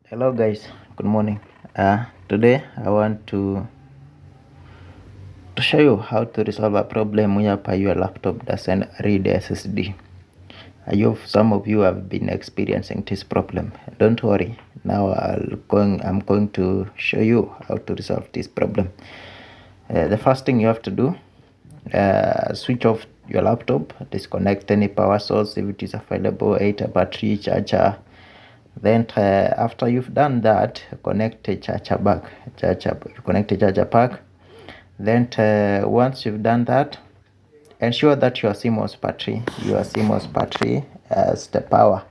Hello guys, good morning. Today I want to show you how to resolve a problem whereby your laptop doesn't read SSD. I hope some of you have been experiencing this problem. Don't worry. Now I'm going to show you how to resolve this problem. The first thing you have to do, switch off your laptop, disconnect any power source if it is available, a battery, charger. Then after you've done that, connect a charger back. Connect a charger pack. Then once you've done that, ensure that your CMOS battery has the power.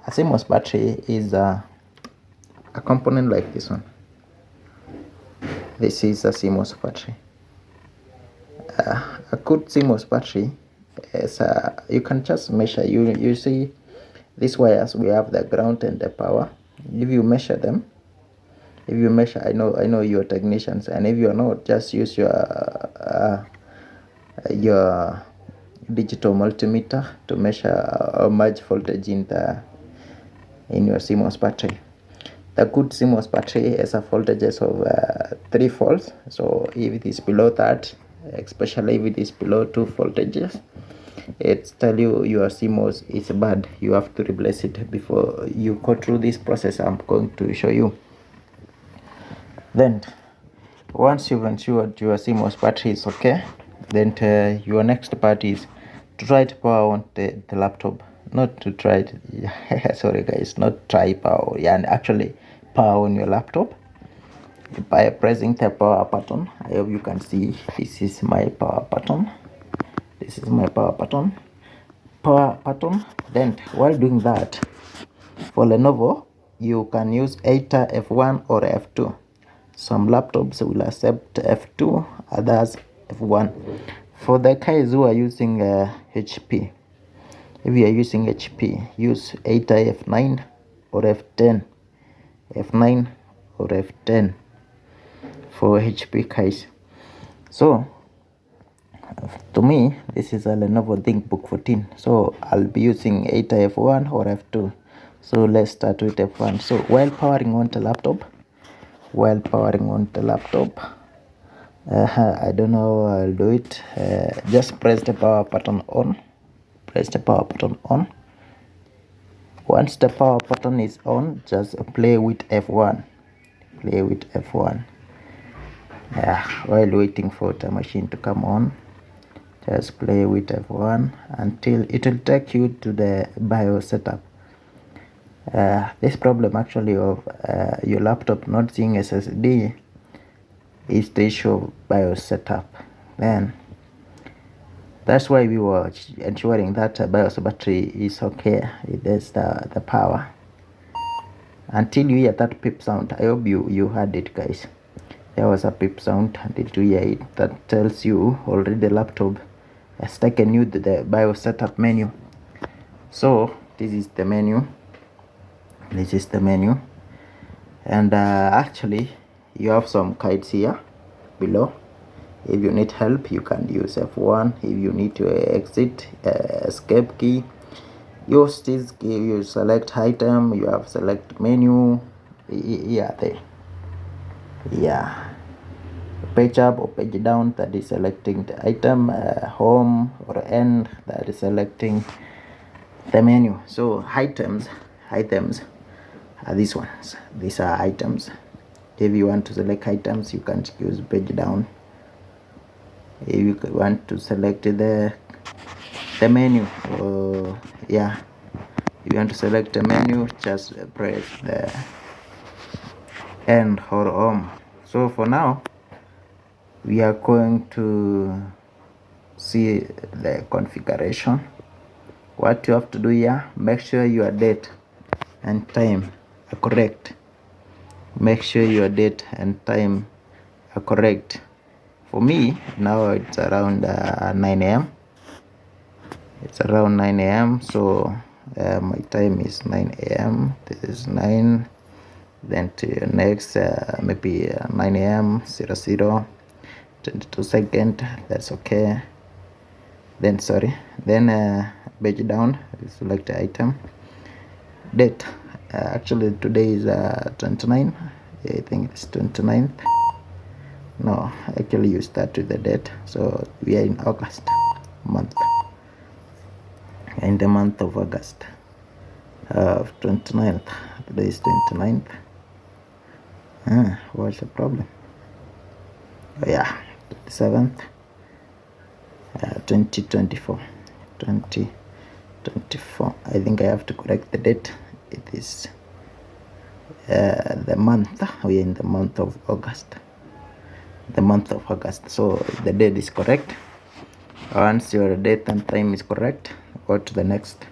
A CMOS battery is a component like this one. This is a CMOS battery. A good CMOS battery is you can just measure. You see these wires, we have the ground and the power. If you measure them, I know you're technicians, and if you're not, just use your digital multimeter to measure how much voltage in your CMOS battery. The good CMOS battery has a voltages of 3 volts. So if it is below that, especially if it is below 2 voltages, it's tell you your CMOS is bad. You have to replace it. Before you go through this process I'm going to show you. Then once you've ensured your CMOS battery is okay, then your next part is to try to power on the laptop. Not to try to, sorry guys, not try power, and actually power on your laptop by pressing the power button. I hope you can see this is my power button. This is my power button. Then while doing that, for Lenovo you can use either F1 or F2. Some laptops will accept F2, others F1. For the guys who are using HP, if you are using HP, use either F9 or F10. F9 or F10 for HP guys. So to me, this is a Lenovo ThinkBook 14, so I'll be using either F1 or F2. So let's start with F1. So while powering on the laptop, I don't know how I'll do it. Just press the power button on. Once the power button is on, just play with F1. While waiting for the machine to come on, just play with F1 until it will take you to the BIOS setup. This problem actually of your laptop not seeing SSD is the issue of BIOS setup. Then that's why we were ensuring that BIOS battery is okay. It has the power. Until you hear that pip sound, I hope you heard it guys. There was a pip sound. Did you hear it? That tells you already the laptop has taken you to the BIOS setup menu. So this is the menu. And actually you have some guides here below. If you need help, you can use F1. If you need to exit, escape key, use this key. You select item, you have select menu. Page up or page down, that is selecting the item. Home or end, that is selecting the menu. So items are these ones. These are items. If you want to select items, you can use page down. If you want to select the menu, if you want to select the menu, just press the end or home. So for now we are going to see the configuration. What you have to do here, make sure your date and time are correct. For me now it's around 9 a.m. So my time is 9 a.m. This is 9. Then to next maybe 9 a.m. 00 22 second. That's okay. Then page down, select the item, date. Actually today is 29. I think it's 29th. No, actually you start with the date, so we are in August month, in the month of August of 29th. Today is 29th. What's the problem? Oh yeah, 27th, 2024. I think I have to correct the date. It is the month. We are in the month of August. The month of August. So the date is correct. Once your date and time is correct, go to the next.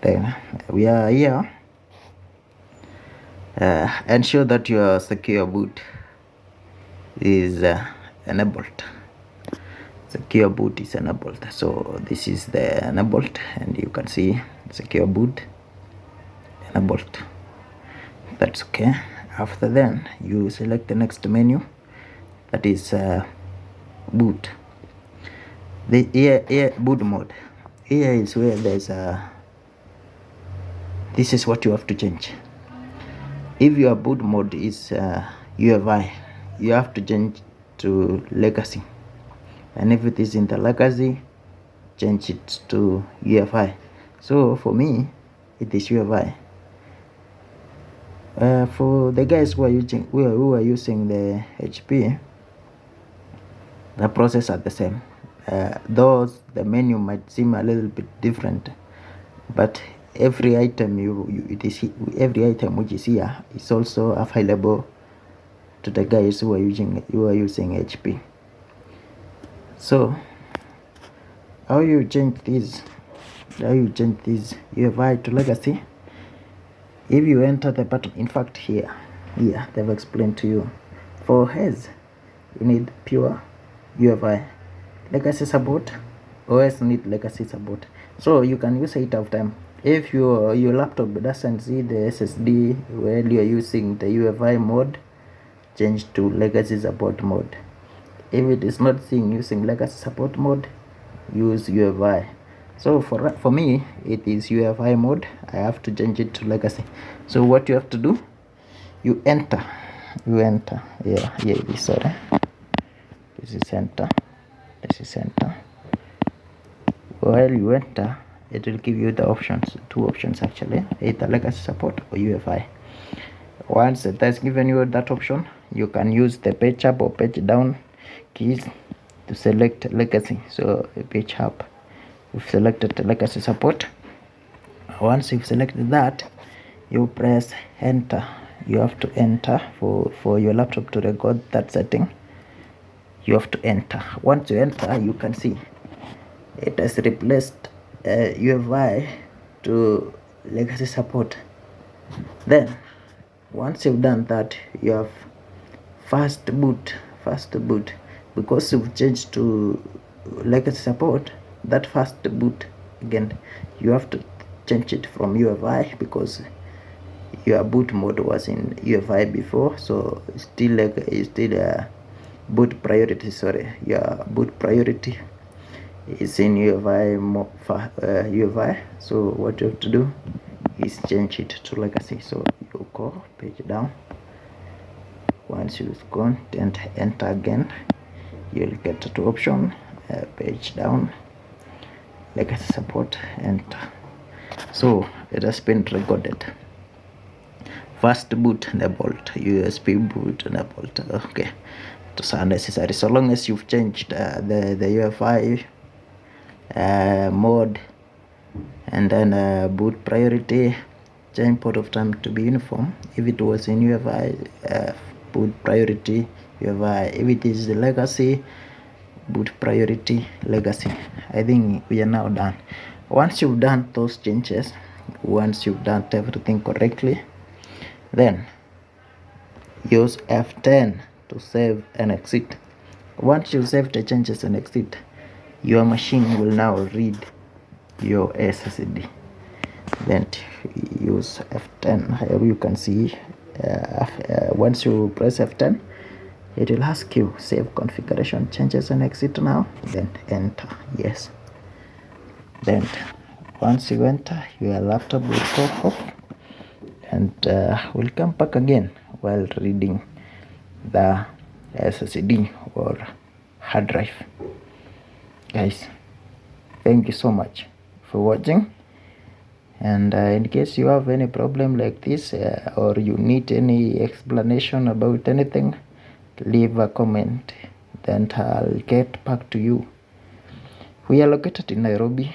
Then we are here. Ensure that your secure boot is enabled. Secure boot is enabled. So this is the enabled, and you can see secure boot enabled. That's okay. After then, you select the next menu, that is boot. The here boot mode. Here is where there's this is what you have to change. If your boot mode is UFI, you have to change to legacy, and if it is in the legacy, change it to UFI. So for me, it is UFI. For the guys who are using the HP, the process are the same. Though the menu might seem a little bit different, but every item every item which is here is also available to the guys who are using HP. So how you change this UFI to legacy? If you enter the button, in fact here they've explained to you, for HES you need pure UFI. Legacy support, OS need legacy support. So you can use 8 of them. If your laptop doesn't see the SSD while you are using the UFI mode, change to legacy support mode. If it is not seeing using legacy support mode, use UFI. So for me, it is UFI mode. I have to change it to legacy. So what you have to do, you enter. Yeah, it is, sorry. This is enter. While you enter, it will give you the options, 2 options actually, either legacy support or UFI. Once it has given you that option, you can use the page up or page down keys to select legacy. So page up, you've selected the legacy support. Once you've selected that, you press enter. You have to enter for your laptop to record that setting. You have to enter. Once you enter, you can see it has replaced UFI to legacy support. Then once you've done that, you have fast boot, because you've changed to legacy support. That fast boot, again you have to change it from UFI, because your boot mode was in UFI before, so still boot priority, your boot priority is in UFI. So what you have to do is change it to legacy. So you go page down. Once you've gone and enter again, you'll get to option, page down, legacy support, enter. So it has been recorded. Fast boot enabled, USB boot enabled. Okay, it's unnecessary. So long as you've changed the UFI mode, and then boot priority, change port of time to be uniform. If it was in UFI, boot priority UFI. If it is the legacy, boot priority legacy. I think we are now done. Once you've done those changes, once you've done everything correctly, then use F10 to save and exit. Once you save the changes and exit, your machine will now read your SSD. Then use F10. Here you can see once you press F10, it will ask you save configuration changes and exit now. Then enter yes. Then Once you enter, your laptop will go off, and we'll come back again while reading the SSD or hard drive. Guys, thank you so much for watching, and in case you have any problem like this, or you need any explanation about anything, leave a comment, then I'll get back to you. We are located in Nairobi.